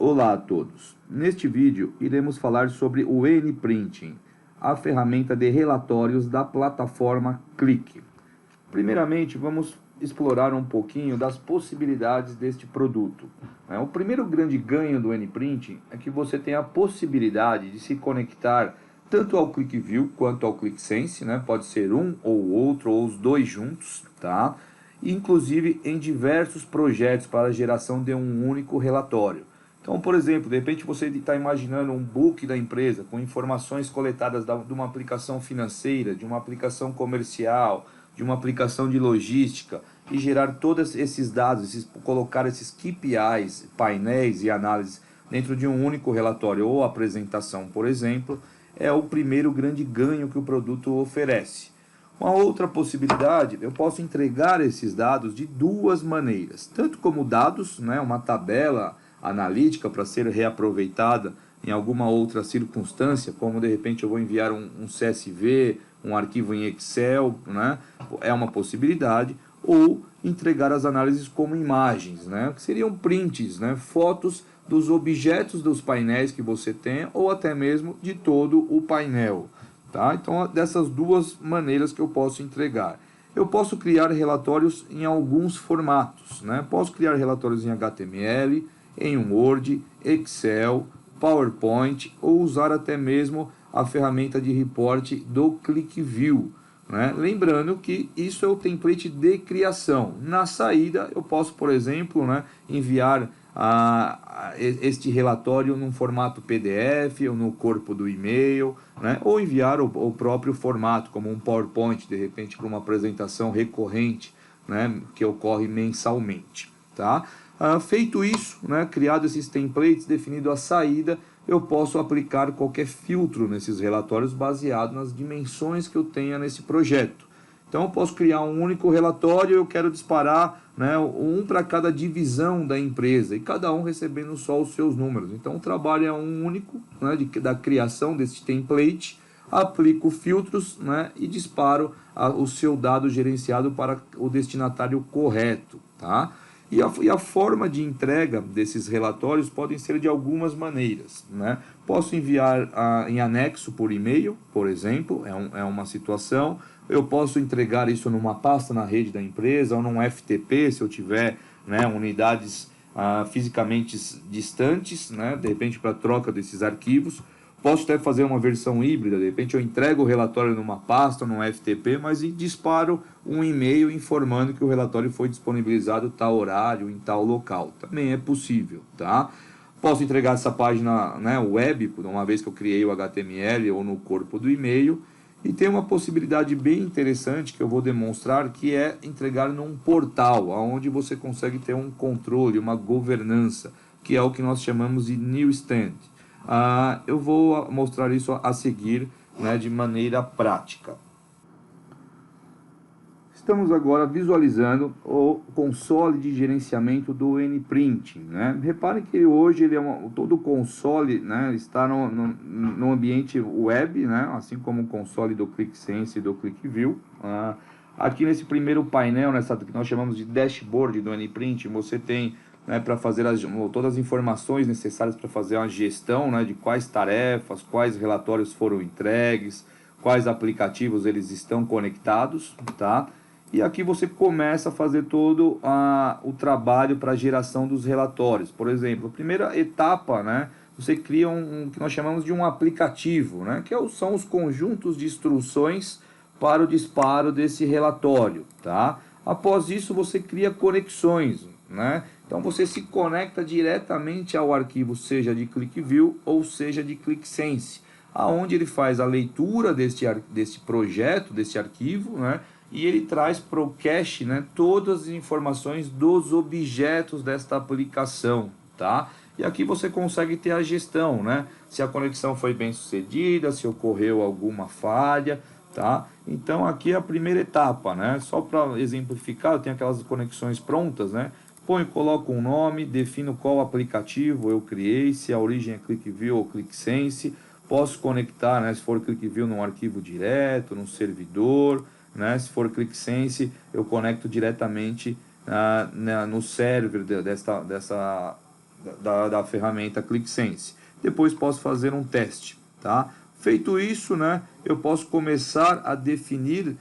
Olá a todos. Neste vídeo iremos falar sobre o N-Printing, a ferramenta de relatórios da plataforma Qlik. Primeiramente, vamos explorar um pouquinho das possibilidades deste produto. O primeiro grande ganho do N-Printing é que você tem a possibilidade de se conectar tanto ao QlikView quanto ao QlikSense, pode ser um ou outro, ou os dois juntos, tá? Inclusive em diversos projetos para a geração de um único relatório. Então, por exemplo, de repente você está imaginando um book da empresa com informações coletadas de uma aplicação financeira, de uma aplicação comercial, de uma aplicação de logística e gerar todos esses dados, colocar esses KPIs, painéis e análises dentro de um único relatório ou apresentação, por exemplo, é o primeiro grande ganho que o produto oferece. Uma outra possibilidade, eu posso entregar esses dados de duas maneiras, tanto como dados, uma tabela analítica para ser reaproveitada em alguma outra circunstância, como de repente eu vou enviar um CSV, um arquivo em Excel, é uma possibilidade, ou entregar as análises como imagens, que seriam prints, fotos dos objetos dos painéis que você tem, ou até mesmo de todo o painel. Tá? Então, dessas duas maneiras que eu posso entregar. Eu posso criar relatórios em alguns formatos. Posso criar relatórios em HTML, em um Word, Excel, PowerPoint, ou usar até mesmo a ferramenta de report do QlikView. Lembrando que isso é o template de criação. Na saída, eu posso, por exemplo, enviar este relatório num formato PDF ou no corpo do e-mail, ou enviar o próprio formato, como um PowerPoint, de repente, para uma apresentação recorrente, que ocorre mensalmente. Tá? Feito isso, criado esses templates, definido a saída, eu posso aplicar qualquer filtro nesses relatórios baseado nas dimensões que eu tenha nesse projeto. Então eu posso criar um único relatório, eu quero disparar um para cada divisão da empresa e cada um recebendo só os seus números. Então o trabalho é um único, da criação desse template, aplico filtros e disparo o seu dado gerenciado para o destinatário correto. Tá? E a forma de entrega desses relatórios podem ser de algumas maneiras. Posso enviar em anexo por e-mail, por exemplo, é uma situação. Eu posso entregar isso numa pasta na rede da empresa ou num FTP, se eu tiver unidades fisicamente distantes, de repente para troca desses arquivos. Posso até fazer uma versão híbrida, de repente eu entrego o relatório numa pasta, num FTP, mas disparo um e-mail informando que o relatório foi disponibilizado tal horário, em tal local. Também é possível, tá? Posso entregar essa página web, uma vez que eu criei o HTML ou no corpo do e-mail. E tem uma possibilidade bem interessante que eu vou demonstrar, que é entregar num portal, onde você consegue ter um controle, uma governança, que é o que nós chamamos de Newsstand. Eu vou mostrar isso a seguir de maneira prática. Estamos agora visualizando o console de gerenciamento do N-Printing. Reparem que hoje todo o console está no ambiente web, assim como o console do QlikSense e do QlikView. Aqui nesse primeiro painel, nessa que nós chamamos de dashboard do N-Printing, você tem para fazer todas as informações necessárias para fazer uma gestão de quais tarefas, quais relatórios foram entregues, quais aplicativos eles estão conectados, tá? E aqui você começa a fazer todo o trabalho para a geração dos relatórios. Por exemplo, a primeira etapa, você cria que nós chamamos de um aplicativo, que são os conjuntos de instruções para o disparo desse relatório, tá? Após isso, você cria conexões, Então você se conecta diretamente ao arquivo, seja de QlikView ou seja de QlikSense, aonde ele faz a leitura deste projeto, desse arquivo, e ele traz para o cache todas as informações dos objetos desta aplicação, tá? E aqui você consegue ter a gestão, se a conexão foi bem sucedida, se ocorreu alguma falha, tá? Então aqui é a primeira etapa, Só para exemplificar, eu tenho aquelas conexões prontas, coloco um nome, defino qual aplicativo eu criei, se a origem é QlikView ou QlikSense, posso conectar, se for QlikView, num arquivo direto, num servidor, se for QlikSense, eu conecto diretamente no server da ferramenta ClickSense. Depois posso fazer um teste, tá? Feito isso, né, eu posso começar a definir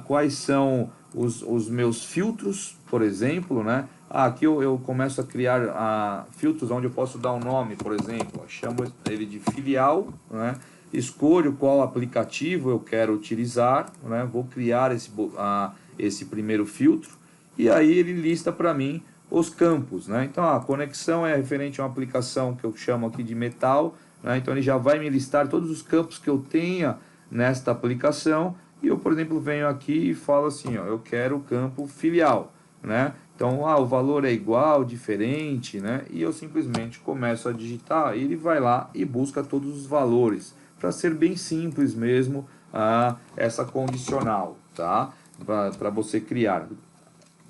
quais são os meus filtros, por exemplo, né? Aqui eu começo a criar filtros onde eu posso dar um nome, por exemplo, chamo ele de filial, né? Escolho qual aplicativo eu quero utilizar, né? Vou criar esse primeiro filtro e aí ele lista para mim os campos, né? Então a conexão é referente a uma aplicação que eu chamo aqui de metal, né? Então ele já vai me listar todos os campos que eu tenha nesta aplicação e eu, por exemplo, venho aqui e falo assim, ó, eu quero o campo filial, né? Então, o valor é igual, diferente, né? E eu simplesmente começo a digitar e ele vai lá e busca todos os valores, para ser bem simples mesmo essa condicional, tá? Para você criar.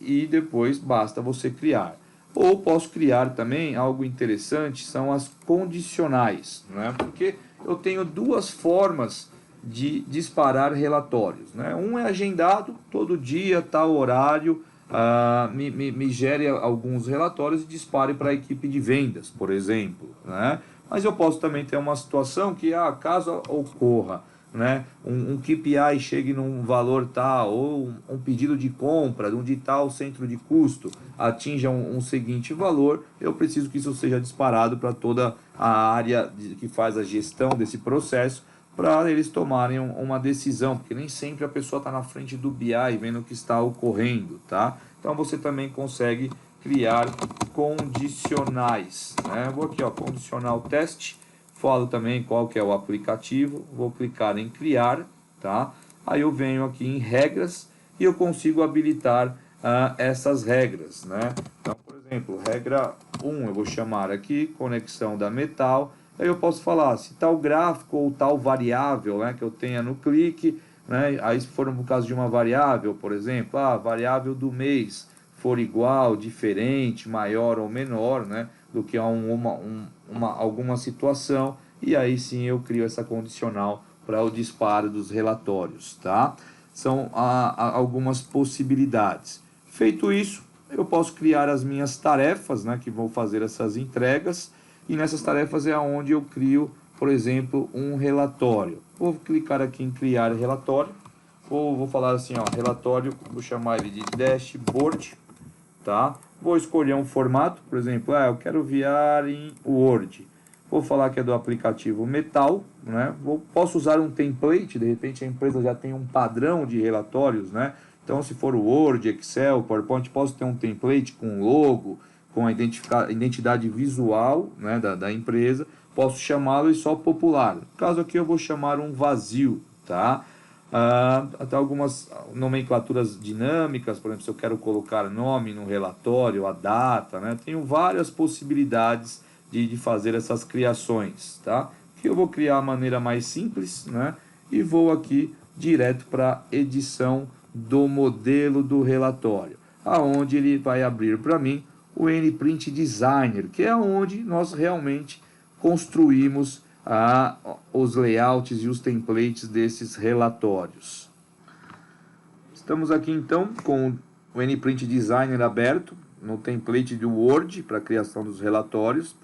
E depois basta você criar. Ou posso criar também algo interessante, são as condicionais, né? Porque eu tenho duas formas de disparar relatórios, né? Um é agendado, todo dia, tal horário, me gere alguns relatórios e dispare para a equipe de vendas, por exemplo, né? Mas eu posso também ter uma situação que, caso ocorra, né, um KPI chegue num valor tal, ou um pedido de compra de um de tal centro de custo atinja um seguinte valor, eu preciso que isso seja disparado para toda a área que faz a gestão desse processo, para eles tomarem uma decisão, porque nem sempre a pessoa está na frente do BI vendo o que está ocorrendo, tá? Então você também consegue criar condicionais, né? Vou aqui, ó, condicional teste, falo também qual que é o aplicativo, vou clicar em criar, tá? Aí eu venho aqui em regras e eu consigo habilitar essas regras, né? Então, por exemplo, regra 1, eu vou chamar aqui conexão da metal. Aí eu posso falar se tal gráfico ou tal variável, né, que eu tenha no clique, né, aí se for no caso de uma variável, por exemplo, a variável do mês for igual, diferente, maior ou menor, né, do que alguma situação, e aí sim eu crio essa condicional para o disparo dos relatórios, tá? São algumas possibilidades. Feito isso, eu posso criar as minhas tarefas, né, que vão fazer essas entregas, e nessas tarefas é onde eu crio, por exemplo, um relatório. Vou clicar aqui em criar relatório, vou falar assim, ó, relatório, vou chamar ele de dashboard, tá? Vou escolher um formato, por exemplo, eu quero enviar em Word. Vou falar que é do aplicativo Metal, né? Posso usar um template, de repente a empresa já tem um padrão de relatórios, né? Então, se for Word, Excel, PowerPoint, posso ter um template com logo, com a identidade visual, né, da empresa. Posso chamá-lo e só popular. No caso aqui eu vou chamar um vazio, tá? Até algumas nomenclaturas dinâmicas, por exemplo, se eu quero colocar nome no relatório, a data, né? Tenho várias possibilidades de fazer essas criações, tá? Que eu vou criar a maneira mais simples, né? E vou aqui direto para edição do modelo do relatório, aonde ele vai abrir para mim o NPrint Designer, que é onde nós realmente construímos os layouts e os templates desses relatórios. Estamos aqui então com o NPrint Designer aberto no template do Word para a criação dos relatórios.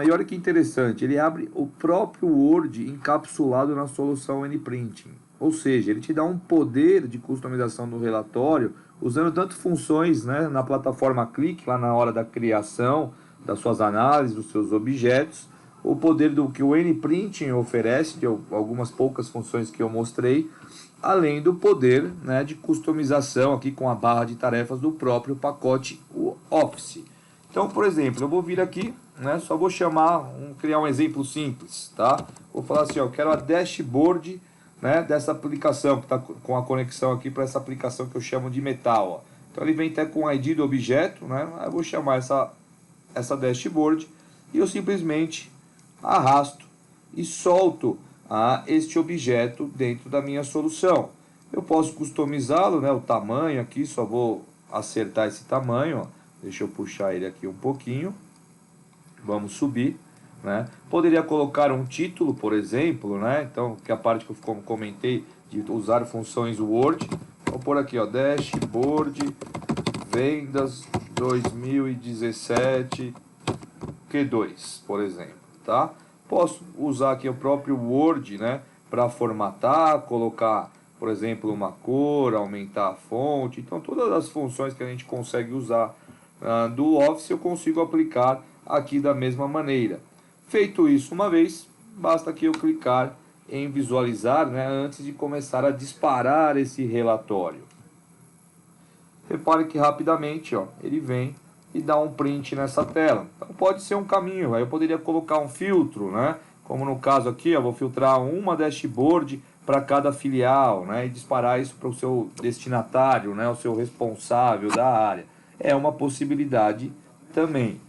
E olha que interessante, ele abre o próprio Word encapsulado na solução NPrinting. Ou seja, ele te dá um poder de customização do relatório, usando tanto funções, né, na plataforma Click, lá na hora da criação das suas análises, dos seus objetos, o poder do que o NPrinting oferece, de algumas poucas funções que eu mostrei, além do poder, né, de customização aqui com a barra de tarefas do próprio pacote Office. Então, por exemplo, eu vou vir aqui, né, só vou criar um exemplo simples, tá? Vou falar assim, ó, eu quero a dashboard, né, dessa aplicação, que está com a conexão aqui para essa aplicação que eu chamo de metal. Ó. Então ele vem até com o ID do objeto, né? Eu vou chamar essa dashboard e eu simplesmente arrasto e solto este objeto dentro da minha solução. Eu posso customizá-lo, né, o tamanho aqui, só vou acertar esse tamanho, ó. Deixa eu puxar ele aqui um pouquinho. Vamos subir. Né? Poderia colocar um título, por exemplo, né? Então, que é a parte que eu comentei de usar funções Word. Vou pôr aqui, ó, dashboard vendas 2017 Q2, por exemplo, tá? Posso usar aqui o próprio Word, né, para formatar, colocar, por exemplo, uma cor, aumentar a fonte. Então, todas as funções que a gente consegue usar do Office eu consigo aplicar aqui da mesma maneira. Feito isso uma vez, basta que eu clicar em visualizar, né, antes de começar a disparar esse relatório. Repare que rapidamente, ó, ele vem e dá um print nessa tela. Então pode ser um caminho, aí eu poderia colocar um filtro, né? Como no caso aqui, eu vou filtrar uma dashboard para cada filial, né? E disparar isso para o seu destinatário, né? O seu responsável da área. É uma possibilidade também.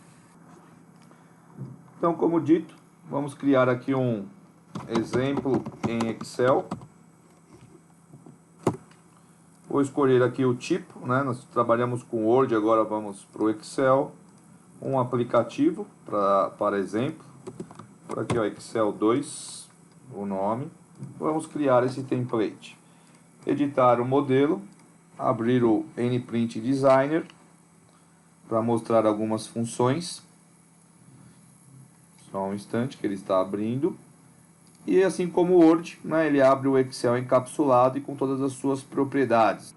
Então, como dito, vamos criar aqui um exemplo em Excel. Vou escolher aqui o tipo, né? Nós trabalhamos com Word, agora vamos para o Excel. Um aplicativo, para exemplo. Por aqui, ó, Excel 2, o nome. Vamos criar esse template. Editar o modelo. Abrir o NPrint Designer para mostrar algumas funções. Só um instante que ele está abrindo. E assim como o Word, né, ele abre o Excel encapsulado e com todas as suas propriedades.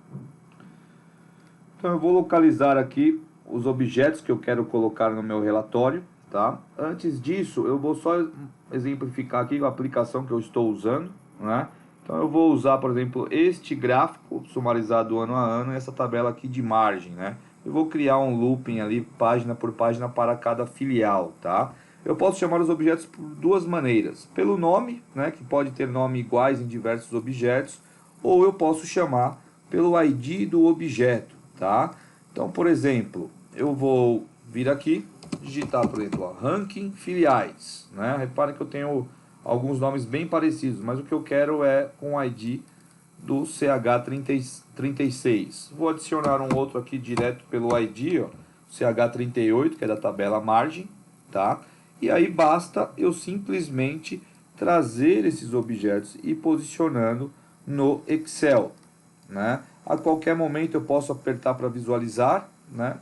Então eu vou localizar aqui os objetos que eu quero colocar no meu relatório, tá? Antes disso, eu vou só exemplificar aqui a aplicação que eu estou usando, né? Então eu vou usar, por exemplo, este gráfico sumarizado ano a ano e essa tabela aqui de margem, né? Eu vou criar um looping ali, página por página para cada filial, tá? Eu posso chamar os objetos por duas maneiras. Pelo nome, né, que pode ter nome iguais em diversos objetos, ou eu posso chamar pelo ID do objeto, tá? Então, por exemplo, eu vou vir aqui, digitar, por exemplo, ó, ranking filiais, né? Reparem que eu tenho alguns nomes bem parecidos, mas o que eu quero é com o ID do CH36. Vou adicionar um outro aqui direto pelo ID, ó, CH38, que é da tabela margem, tá? E aí basta eu simplesmente trazer esses objetos e posicionando no Excel, né? A qualquer momento eu posso apertar para visualizar, né?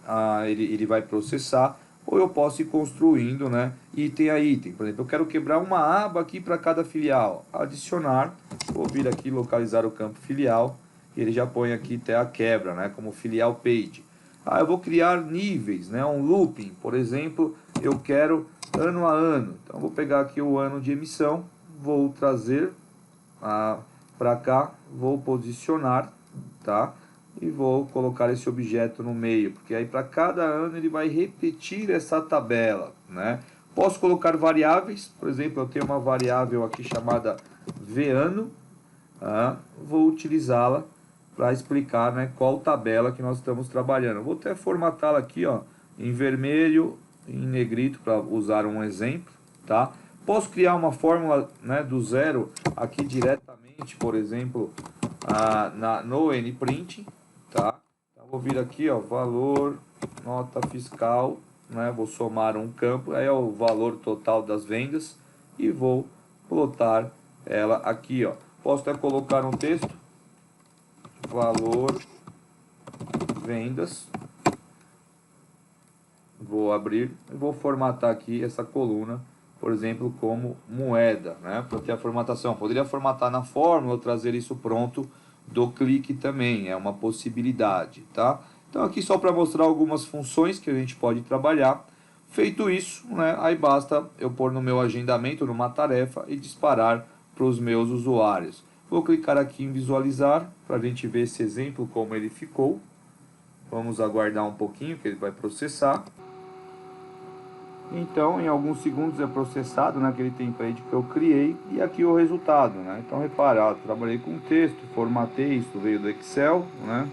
Ele vai processar, ou eu posso ir construindo, né, item a item. Por exemplo, eu quero quebrar uma aba aqui para cada filial. Adicionar, vou vir aqui localizar o campo filial, e ele já põe aqui até a quebra, né, como filial page. Eu vou criar níveis, né, um looping. Por exemplo, eu quero ano a ano. Então, eu vou pegar aqui o ano de emissão, vou trazer para cá, vou posicionar, tá? E vou colocar esse objeto no meio, porque aí para cada ano ele vai repetir essa tabela, né? Posso colocar variáveis, por exemplo, eu tenho uma variável aqui chamada vano, vou utilizá-la para explicar, né, qual tabela que nós estamos trabalhando. Vou até formatá-la aqui, ó, em vermelho, em negrito, para usar um exemplo, tá? Posso criar uma fórmula, né, do zero aqui diretamente, por exemplo, no NPrint, tá? Então, vou vir aqui, ó, valor, nota fiscal, né? Vou somar um campo, aí é o valor total das vendas e vou plotar ela aqui, ó. Posso até colocar um texto, valor, vendas. Vou abrir e vou formatar aqui essa coluna, por exemplo, como moeda, né? Para ter a formatação. Poderia formatar na fórmula, trazer isso pronto do clique também, é uma possibilidade, tá? Então aqui só para mostrar algumas funções que a gente pode trabalhar. Feito isso, né, aí basta eu pôr no meu agendamento, numa tarefa e disparar para os meus usuários. Vou clicar aqui em visualizar para a gente ver esse exemplo como ele ficou. Vamos aguardar um pouquinho que ele vai processar. Então, em alguns segundos é processado naquele template que eu criei e aqui o resultado, né? Então, repara, trabalhei com texto, formatei, isso veio do Excel, né?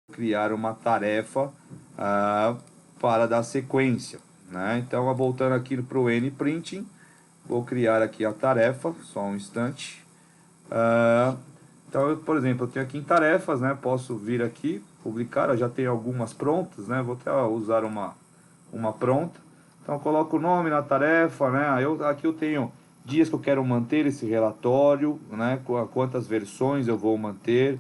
Criar uma tarefa para dar sequência, né? Então, voltando aqui para o NPrinting, vou criar aqui a tarefa, só um instante. Então, por exemplo, eu tenho aqui em tarefas, né? Posso vir aqui, publicar, eu já tenho algumas prontas, né? Vou até usar uma pronta. Então, eu coloco o nome na tarefa, né? Aqui eu tenho dias que eu quero manter esse relatório, né? Quantas versões eu vou manter,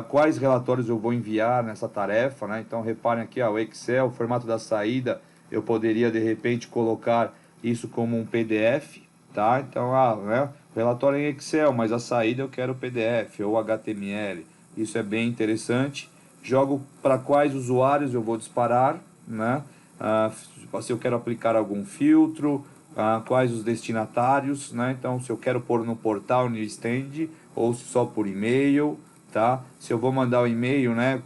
quais relatórios eu vou enviar nessa tarefa, né? Então, reparem aqui, o Excel, o formato da saída, eu poderia, de repente, colocar isso como um PDF, tá? Então, né? Relatório em Excel, mas a saída eu quero PDF ou HTML. Isso é bem interessante. Jogo para quais usuários eu vou disparar, né? Se eu quero aplicar algum filtro, quais os destinatários, né? Então, se eu quero pôr no portal Newsstand ou só por e-mail, tá? Se eu vou mandar o e-mail, né?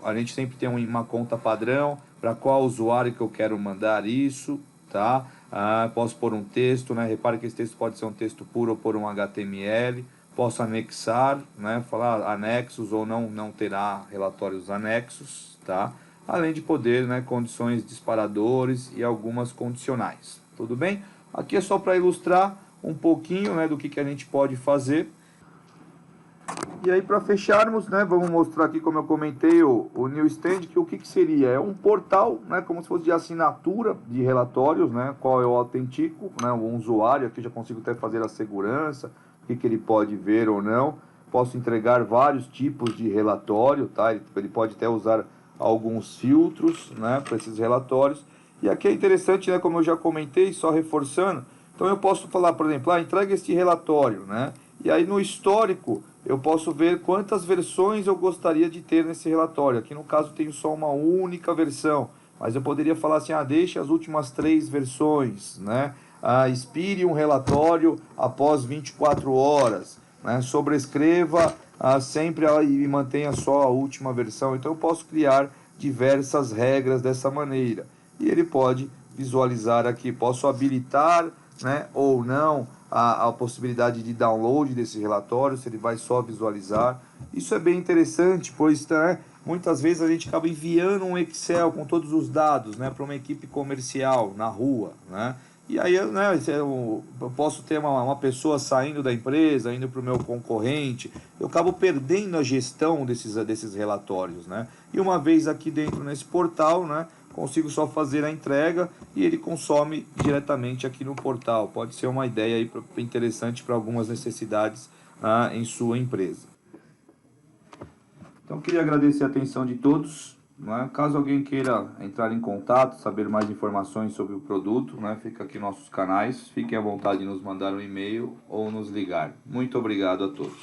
A gente sempre tem uma conta padrão para qual usuário que eu quero mandar isso, tá? Posso pôr um texto, né? Repare que esse texto pode ser um texto puro ou por um HTML. Posso anexar, né? Falar anexos ou não terá relatórios anexos, tá? Além de poder, né? Condições disparadores e algumas condicionais. Tudo bem? Aqui é só para ilustrar um pouquinho, né? Do que a gente pode fazer. E aí, para fecharmos, né, vamos mostrar aqui, como eu comentei, o Newsstand, que o que seria? É um portal, né, como se fosse de assinatura de relatórios, né, qual eu autentico, né, um usuário, aqui já consigo até fazer a segurança, o que ele pode ver ou não. Posso entregar vários tipos de relatório, tá? Ele pode até usar alguns filtros, né, para esses relatórios. E aqui é interessante, né, como eu já comentei, só reforçando, então eu posso falar, por exemplo, entrega este relatório, né? E aí no histórico eu posso ver quantas versões eu gostaria de ter nesse relatório. Aqui no caso tenho só uma única versão, mas eu poderia falar assim, deixe as últimas 3 versões, né? Expire um relatório após 24 horas, né? Sobrescreva sempre e mantenha só a última versão. Então eu posso criar diversas regras dessa maneira. E ele pode visualizar aqui, posso habilitar, né, ou não a possibilidade de download desse relatório, se ele vai só visualizar. Isso é bem interessante, pois, né, muitas vezes a gente acaba enviando um Excel com todos os dados, né, para uma equipe comercial na rua, né? E aí, né, eu posso ter uma pessoa saindo da empresa, indo para o meu concorrente, eu acabo perdendo a gestão desses relatórios, né? E uma vez aqui dentro nesse portal, né, consigo só fazer a entrega e ele consome diretamente aqui no portal. Pode ser uma ideia aí interessante para algumas necessidades em sua empresa. Então, queria agradecer a atenção de todos. Né? Caso alguém queira entrar em contato, saber mais informações sobre o produto, né? Fica aqui nossos canais. Fiquem à vontade de nos mandar um e-mail ou nos ligar. Muito obrigado a todos.